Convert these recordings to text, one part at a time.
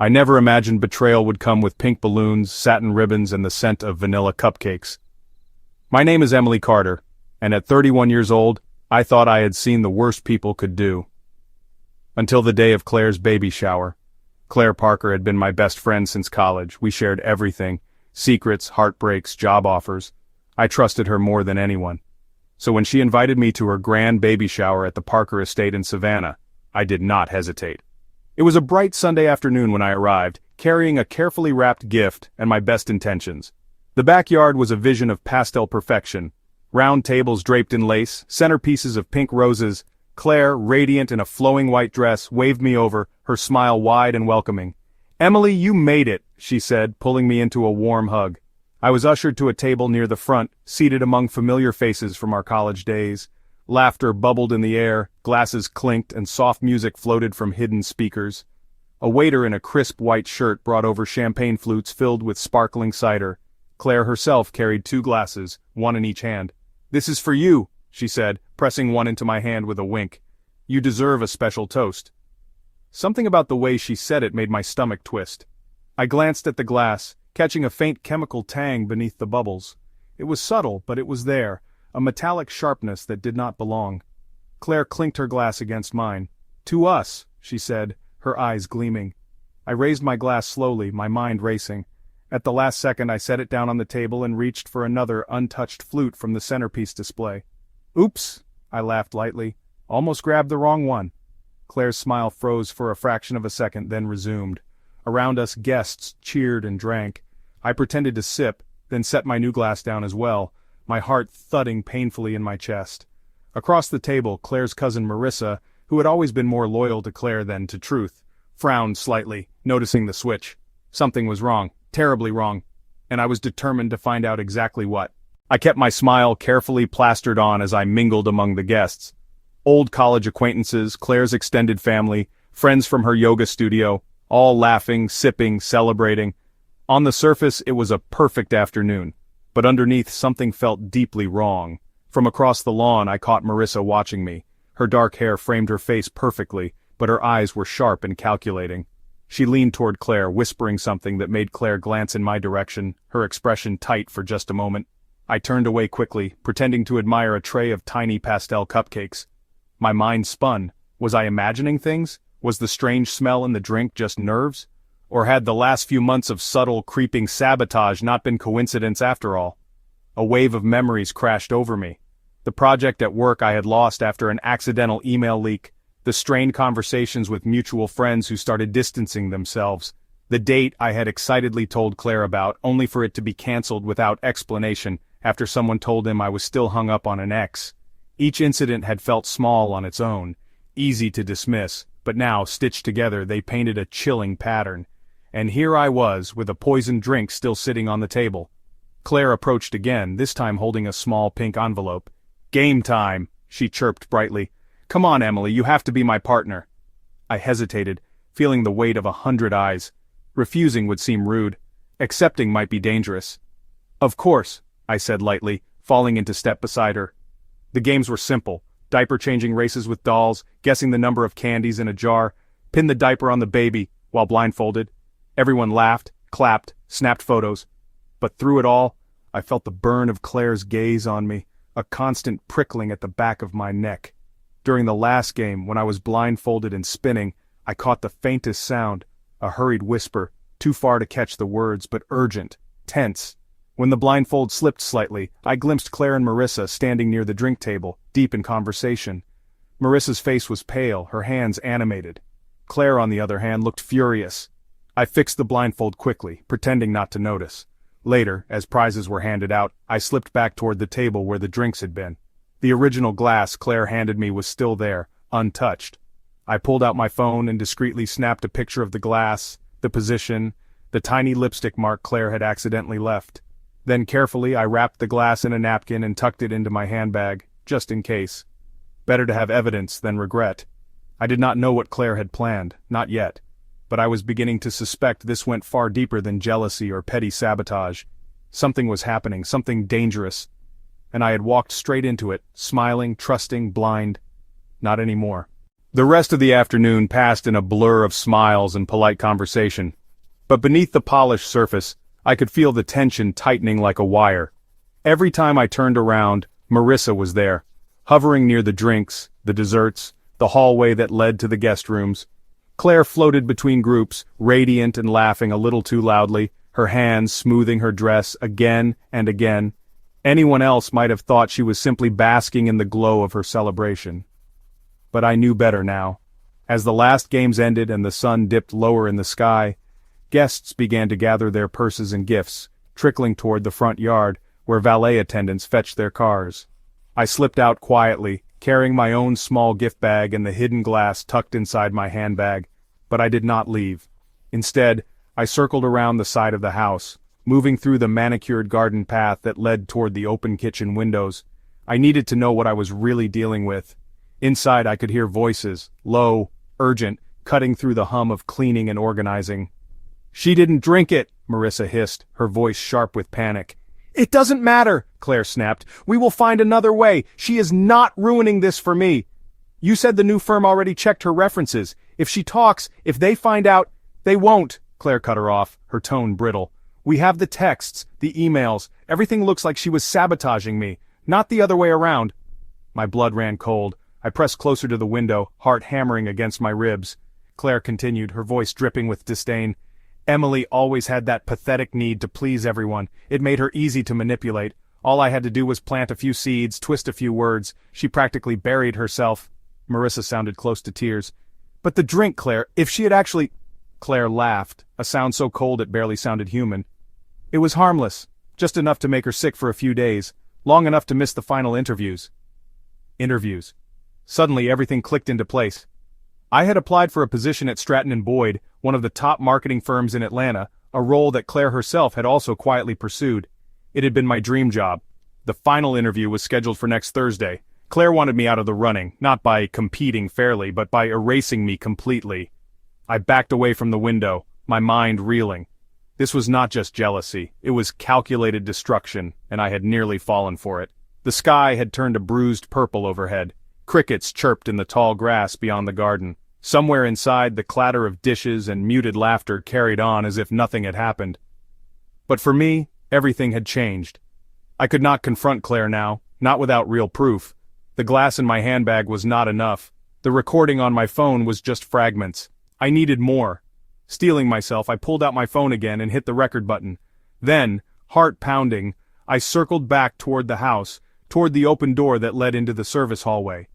I never imagined Betrayal would come with pink balloons, satin ribbons, and the scent of vanilla cupcakes. My name is Emily Carter, and at 31 years old, I thought I had seen the worst people could do. Until the day of Claire's baby shower. Claire Parker had been my best friend since college. We shared everything: secrets, heartbreaks, job offers. I trusted her more than anyone. So when she invited me to her grand baby shower at the Parker estate in Savannah, I did not hesitate. It was a bright Sunday afternoon when I arrived, carrying a carefully wrapped gift and my best intentions. The backyard was a vision of pastel perfection. Round tables draped in lace, centerpieces of pink roses. Claire, radiant in a flowing white dress, waved me over, her smile wide and welcoming. "Emily, you made it," she said, pulling me into a warm hug. I was ushered to a table near the front, seated among familiar faces from our college days. Laughter bubbled in the air, glasses clinked, and soft music floated from hidden speakers. A waiter in a crisp white shirt brought over champagne flutes filled with sparkling cider. Claire herself carried 2 glasses, one in each hand. "This is for you," she said, pressing one into my hand with a wink. "You deserve a special toast." Something about the way she said it made my stomach twist. I glanced at the glass, catching a faint chemical tang beneath the bubbles. It was subtle, but it was there, a metallic sharpness that did not belong. Claire clinked her glass against mine. "To us," she said, her eyes gleaming. I raised my glass slowly, my mind racing. At the last second I set it down on the table and reached for another untouched flute from the centerpiece display. "Oops," I laughed lightly. "Almost grabbed the wrong one." Claire's smile froze for a fraction of a second, then resumed. Around us guests cheered and drank. I pretended to sip, then set my new glass down as well, my heart thudding painfully in my chest. Across the table, Claire's cousin Marissa, who had always been more loyal to Claire than to truth, frowned slightly, noticing the switch. Something was wrong, terribly wrong, and I was determined to find out exactly what. I kept my smile carefully plastered on as I mingled among the guests. Old college acquaintances, Claire's extended family, friends from her yoga studio, all laughing, sipping, celebrating. On the surface, it was a perfect afternoon, but underneath something felt deeply wrong. From across the lawn I caught Marissa watching me. Her dark hair framed her face perfectly, but her eyes were sharp and calculating. She leaned toward Claire, whispering something that made Claire glance in my direction, her expression tight for just a moment. I turned away quickly, pretending to admire a tray of tiny pastel cupcakes. My mind spun. Was I imagining things? Was the strange smell in the drink just nerves? Or had the last few months of subtle, creeping sabotage not been coincidence after all? A wave of memories crashed over me. The project at work I had lost after an accidental email leak, the strained conversations with mutual friends who started distancing themselves, the date I had excitedly told Claire about only for it to be cancelled without explanation after someone told him I was still hung up on an ex. Each incident had felt small on its own, easy to dismiss, but now, stitched together, they painted a chilling pattern. And here I was, with a poisoned drink still sitting on the table. Claire approached again, this time holding a small pink envelope. "Game time," she chirped brightly. "Come on, Emily, you have to be my partner." I hesitated, feeling the weight of 100 eyes. Refusing would seem rude. Accepting might be dangerous. "Of course," I said lightly, falling into step beside her. The games were simple: diaper-changing races with dolls, guessing the number of candies in a jar, pin the diaper on the baby, while blindfolded. Everyone laughed, clapped, snapped photos. But through it all, I felt the burn of Claire's gaze on me, a constant prickling at the back of my neck. During the last game, when I was blindfolded and spinning, I caught the faintest sound, a hurried whisper, too far to catch the words, but urgent, tense. When the blindfold slipped slightly, I glimpsed Claire and Marissa standing near the drink table, deep in conversation. Marissa's face was pale, her hands animated. Claire, on the other hand, looked furious. I fixed the blindfold quickly, pretending not to notice. Later, as prizes were handed out, I slipped back toward the table where the drinks had been. The original glass Claire handed me was still there, untouched. I pulled out my phone and discreetly snapped a picture of the glass, the position, the tiny lipstick mark Claire had accidentally left. Then carefully I wrapped the glass in a napkin and tucked it into my handbag, just in case. Better to have evidence than regret. I did not know what Claire had planned, not yet. But I was beginning to suspect this went far deeper than jealousy or petty sabotage. Something was happening, something dangerous. And I had walked straight into it, smiling, trusting, blind. Not anymore. The rest of the afternoon passed in a blur of smiles and polite conversation. But beneath the polished surface, I could feel the tension tightening like a wire. Every time I turned around, Marissa was there, hovering near the drinks, the desserts, the hallway that led to the guest rooms. Claire floated between groups, radiant and laughing a little too loudly, her hands smoothing her dress again and again. Anyone else might have thought she was simply basking in the glow of her celebration. But I knew better now. As the last games ended and the sun dipped lower in the sky, guests began to gather their purses and gifts, trickling toward the front yard, where valet attendants fetched their cars. I slipped out quietly, carrying my own small gift bag and the hidden glass tucked inside my handbag, but I did not leave. Instead, I circled around the side of the house, moving through the manicured garden path that led toward the open kitchen windows. I needed to know what I was really dealing with. Inside I could hear voices, low, urgent, cutting through the hum of cleaning and organizing. "She didn't drink it," Marissa hissed, her voice sharp with panic. "It doesn't matter," Claire snapped. "We will find another way. She is not ruining this for me. You said the new firm already checked her references. If she talks, if they find out—" "They won't," Claire cut her off, her tone brittle. "We have the texts, the emails, everything looks like she was sabotaging me, not the other way around." My blood ran cold. I pressed closer to the window, heart hammering against my ribs. Claire continued, her voice dripping with disdain. "Emily always had that pathetic need to please everyone. It made her easy to manipulate. All I had to do was plant a few seeds, twist a few words. She practically buried herself." Marissa sounded close to tears. "But the drink, Claire, if she had actually—" Claire laughed, a sound so cold it barely sounded human. "It was harmless, just enough to make her sick for a few days, long enough to miss the final interviews." Interviews. Suddenly everything clicked into place. I had applied for a position at Stratton & Boyd, one of the top marketing firms in Atlanta, a role that Claire herself had also quietly pursued. It had been my dream job. The final interview was scheduled for next Thursday. Claire wanted me out of the running, not by competing fairly, but by erasing me completely. I backed away from the window, my mind reeling. This was not just jealousy, it was calculated destruction, and I had nearly fallen for it. The sky had turned a bruised purple overhead. Crickets chirped in the tall grass beyond the garden. Somewhere inside, the clatter of dishes and muted laughter carried on as if nothing had happened. But for me, everything had changed. I could not confront Claire now, not without real proof. The glass in my handbag was not enough. The recording on my phone was just fragments. I needed more. Steeling myself, I pulled out my phone again and hit the record button. Then, heart pounding, I circled back toward the house, toward the open door that led into the service hallway.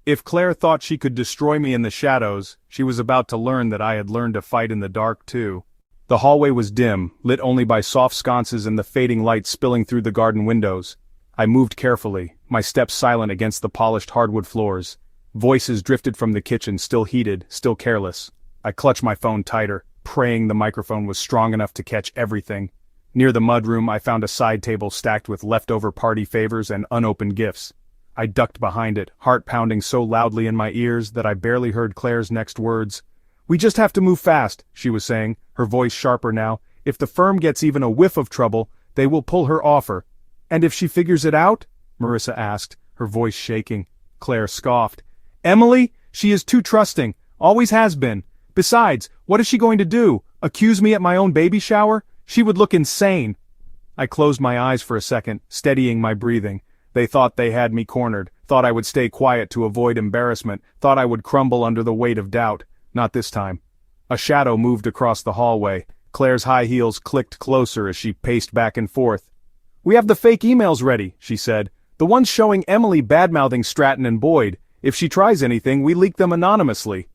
If Claire thought she could destroy me in the shadows, she was about to learn that I had learned to fight in the dark too. The hallway was dim, lit only by soft sconces and the fading light spilling through the garden windows. I moved carefully, my steps silent against the polished hardwood floors. Voices drifted from the kitchen, still heated, still careless. I clutched my phone tighter, praying the microphone was strong enough to catch everything. Near the mudroom, I found a side table stacked with leftover party favors and unopened gifts. I ducked behind it, heart pounding so loudly in my ears that I barely heard Claire's next words. "We just have to move fast," she was saying, her voice sharper now. "If the firm gets even a whiff of trouble, they will pull her offer." "And if she figures it out?" Marissa asked, her voice shaking. Claire scoffed. "Emily, she is too trusting, always has been. Besides, what is she going to do? Accuse me at my own baby shower? She would look insane." I closed my eyes for a second, steadying my breathing. They thought they had me cornered, thought I would stay quiet to avoid embarrassment, thought I would crumble under the weight of doubt. Not this time. A shadow moved across the hallway. Claire's high heels clicked closer as she paced back and forth. "We have the fake emails ready," she said. "The ones showing Emily badmouthing Stratton & Boyd. If she tries anything, we leak them anonymously."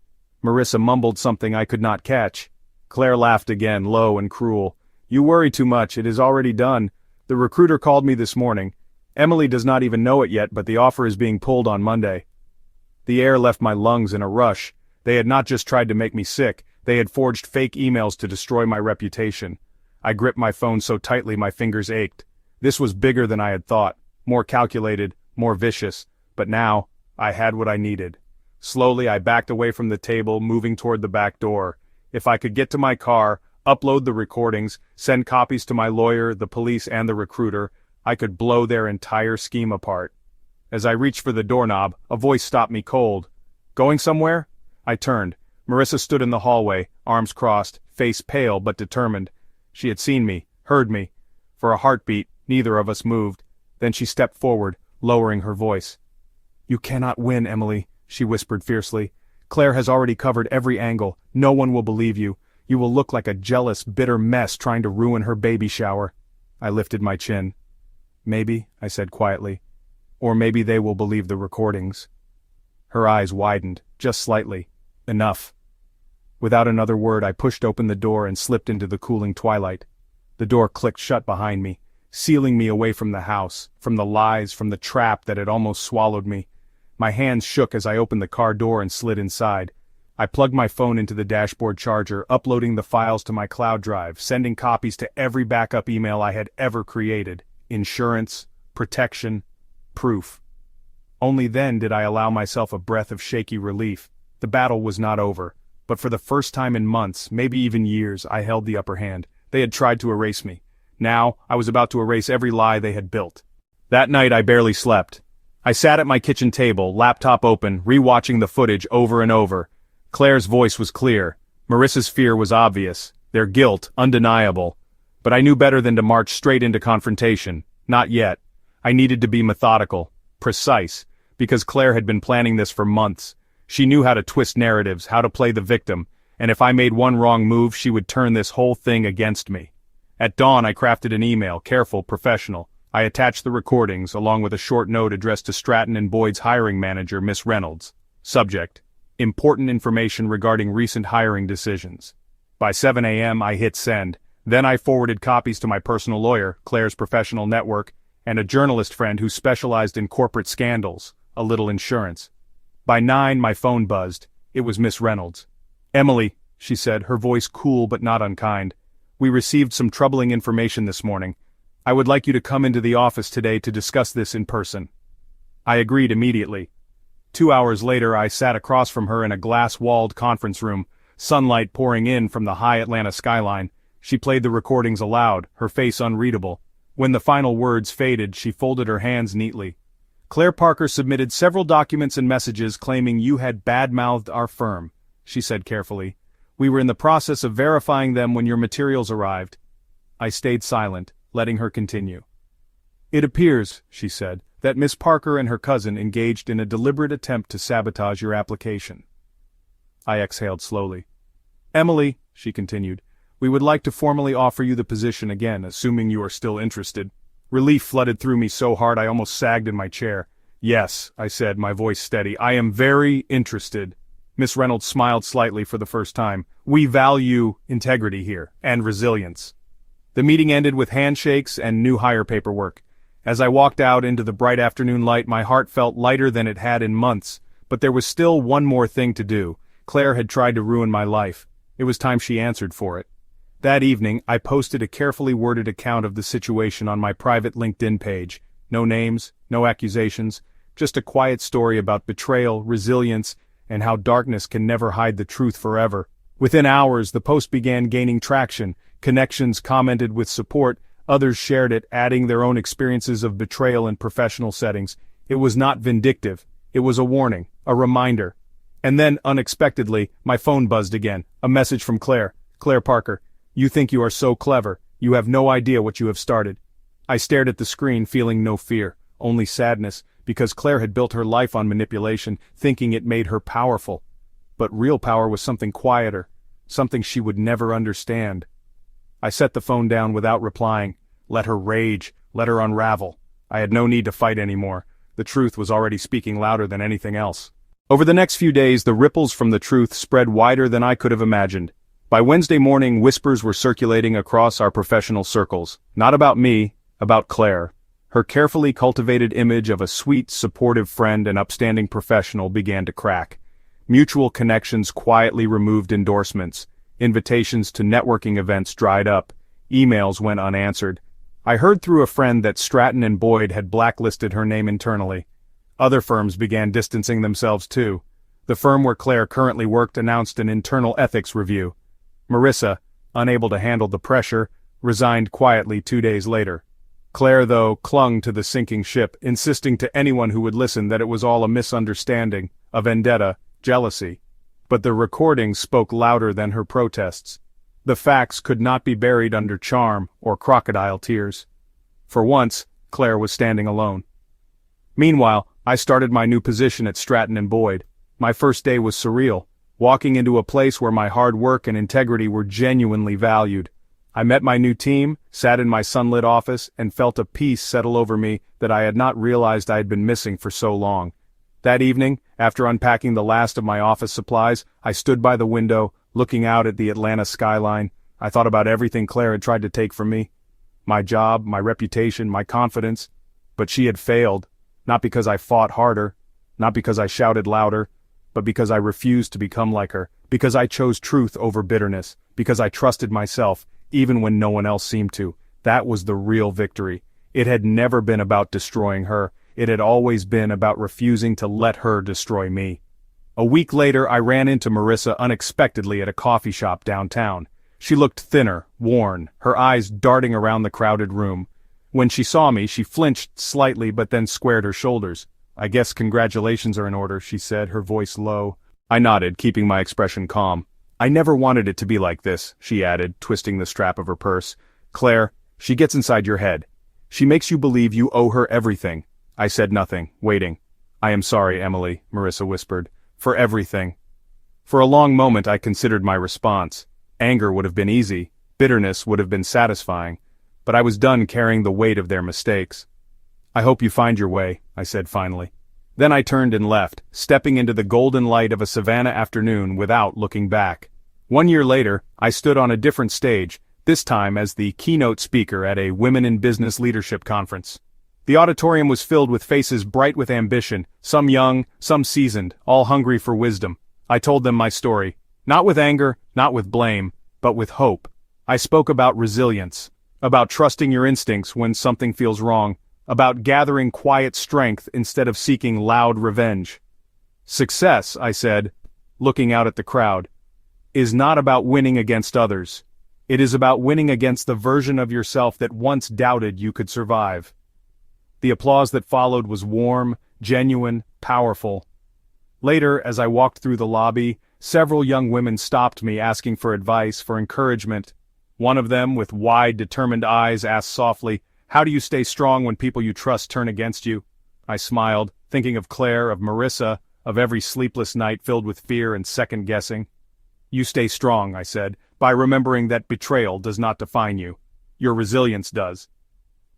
Marissa mumbled something I could not catch. Claire laughed again, low and cruel. "You worry too much, it is already done. The recruiter called me this morning. Emily does not even know it yet, but the offer is being pulled on Monday." The air left my lungs in a rush. They had not just tried to make me sick, they had forged fake emails to destroy my reputation. I gripped my phone so tightly my fingers ached. This was bigger than I had thought, more calculated, more vicious, but now, I had what I needed. Slowly I backed away from the table, moving toward the back door. If I could get to my car, upload the recordings, send copies to my lawyer, the police, and the recruiter, I could blow their entire scheme apart. As I reached for the doorknob, a voice stopped me cold. "Going somewhere?" I turned. Marissa stood in the hallway, arms crossed, face pale but determined. She had seen me, heard me. For a heartbeat, neither of us moved. Then she stepped forward, lowering her voice. "You cannot win, Emily," she whispered fiercely. "Claire has already covered every angle. No one will believe you. You will look like a jealous, bitter mess trying to ruin her baby shower." I lifted my chin. "Maybe," I said quietly. "Or maybe they will believe the recordings." Her eyes widened, just slightly. Enough. Without another word, I pushed open the door and slipped into the cooling twilight. The door clicked shut behind me, sealing me away from the house, from the lies, from the trap that had almost swallowed me. My hands shook as I opened the car door and slid inside. I plugged my phone into the dashboard charger, uploading the files to my cloud drive, sending copies to every backup email I had ever created. Insurance, protection, proof. Only then did I allow myself a breath of shaky relief. The battle was not over, but for the first time in months, maybe even years, I held the upper hand. They had tried to erase me. Now, I was about to erase every lie they had built. That night I barely slept. I sat at my kitchen table, laptop open, rewatching the footage over and over. Claire's voice was clear. Marissa's fear was obvious. Their guilt, undeniable. But I knew better than to march straight into confrontation. Not yet. I needed to be methodical, precise, because Claire had been planning this for months. She knew how to twist narratives, how to play the victim, and if I made one wrong move, she would turn this whole thing against me. At dawn I crafted an email, careful, professional. I attached the recordings, along with a short note addressed to Stratton and Boyd's hiring manager, Miss Reynolds. Subject: important information regarding recent hiring decisions. By 7 a.m. I hit send. Then I forwarded copies to my personal lawyer, Claire's professional network, and a journalist friend who specialized in corporate scandals, a little insurance. By 9 my phone buzzed. It was Miss Reynolds. "Emily," she said, her voice cool but not unkind. "We received some troubling information this morning. I would like you to come into the office today to discuss this in person." I agreed immediately. 2 hours later I sat across from her in a glass-walled conference room, sunlight pouring in from the high Atlanta skyline. She played the recordings aloud, her face unreadable. When the final words faded, she folded her hands neatly. "Claire Parker submitted several documents and messages claiming you had bad-mouthed our firm," she said carefully. "We were in the process of verifying them when your materials arrived." I stayed silent, letting her continue. "It appears," she said, "that Miss Parker and her cousin engaged in a deliberate attempt to sabotage your application." I exhaled slowly. "Emily," she continued, "we would like to formally offer you the position again, assuming you are still interested." Relief flooded through me so hard I almost sagged in my chair. "Yes," I said, my voice steady, "I am very interested." Miss Reynolds smiled slightly for the first time. "We value integrity here, and resilience." The meeting ended with handshakes and new hire paperwork. As I walked out into the bright afternoon light, my heart felt lighter than it had in months, but there was still one more thing to do. Claire had tried to ruin my life. It was time she answered for it. That evening, I posted a carefully worded account of the situation on my private LinkedIn page. No names, no accusations, just a quiet story about betrayal, resilience, and how darkness can never hide the truth forever. Within hours, the post began gaining traction. Connections commented with support, others shared it, adding their own experiences of betrayal in professional settings. It was not vindictive. It was a warning, a reminder. And then, unexpectedly, my phone buzzed again. A message from Claire. "Claire Parker, you think you are so clever. You have no idea what you have started." I stared at the screen, feeling no fear, only sadness, because Claire had built her life on manipulation, thinking it made her powerful. But real power was something quieter, something she would never understand. I set the phone down without replying. Let her rage, let her unravel. I had no need to fight anymore. The truth was already speaking louder than anything else. Over the next few days, the ripples from the truth spread wider than I could have imagined. By Wednesday morning, whispers were circulating across our professional circles. Not about me, about Claire. Her carefully cultivated image of a sweet, supportive friend and upstanding professional began to crack. Mutual connections quietly removed endorsements. Invitations to networking events dried up. Emails went unanswered. I heard through a friend that Stratton and Boyd had blacklisted her name internally. Other firms began distancing themselves too. The firm where Claire currently worked announced an internal ethics review. Marissa, unable to handle the pressure, resigned quietly 2 days later. Claire, though, clung to the sinking ship, insisting to anyone who would listen that it was all a misunderstanding, a vendetta, jealousy. But the recording spoke louder than her protests. The facts could not be buried under charm or crocodile tears. For once, Claire was standing alone. Meanwhile, I started my new position at Stratton & Boyd. My first day was surreal, walking into a place where my hard work and integrity were genuinely valued. I met my new team, sat in my sunlit office, and felt a peace settle over me that I had not realized I had been missing for so long. That evening, after unpacking the last of my office supplies, I stood by the window, looking out at the Atlanta skyline. I thought about everything Claire had tried to take from me. My job, my reputation, my confidence. But she had failed, not because I fought harder, not because I shouted louder, but because I refused to become like her, because I chose truth over bitterness, because I trusted myself, even when no one else seemed to. That was the real victory. It had never been about destroying her. It had always been about refusing to let her destroy me. A week later, I ran into Marissa unexpectedly at a coffee shop downtown. She looked thinner, worn, her eyes darting around the crowded room. When she saw me, she flinched slightly but then squared her shoulders. "I guess congratulations are in order," she said, her voice low. I nodded, keeping my expression calm. "I never wanted it to be like this," she added, twisting the strap of her purse. "Claire, she gets inside your head. She makes you believe you owe her everything." I said nothing, waiting. "I am sorry, Emily," Marissa whispered. "For everything." For a long moment I considered my response. Anger would have been easy, bitterness would have been satisfying, but I was done carrying the weight of their mistakes. "I hope you find your way," I said finally. Then I turned and left, stepping into the golden light of a Savannah afternoon without looking back. 1 year later, I stood on a different stage, this time as the keynote speaker at a Women in Business Leadership conference. The auditorium was filled with faces bright with ambition, some young, some seasoned, all hungry for wisdom. I told them my story, not with anger, not with blame, but with hope. I spoke about resilience, about trusting your instincts when something feels wrong, about gathering quiet strength instead of seeking loud revenge. Success, I said, looking out at the crowd, is not about winning against others. It is about winning against the version of yourself that once doubted you could survive. The applause that followed was warm, genuine, powerful. Later, as I walked through the lobby, several young women stopped me asking for advice, for encouragement. One of them, with wide, determined eyes, asked softly, "How do you stay strong when people you trust turn against you?" I smiled, thinking of Claire, of Marissa, of every sleepless night filled with fear and second-guessing. "You stay strong," I said, "by remembering that betrayal does not define you. Your resilience does."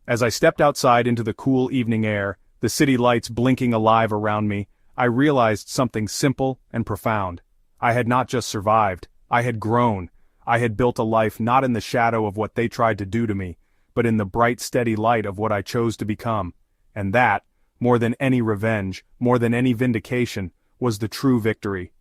As I stepped outside into the cool evening air, the city lights blinking alive around me, I realized something simple and profound. I had not just survived, I had grown. I had built a life not in the shadow of what they tried to do to me, but in the bright, steady light of what I chose to become. And that, more than any revenge, more than any vindication, was the true victory.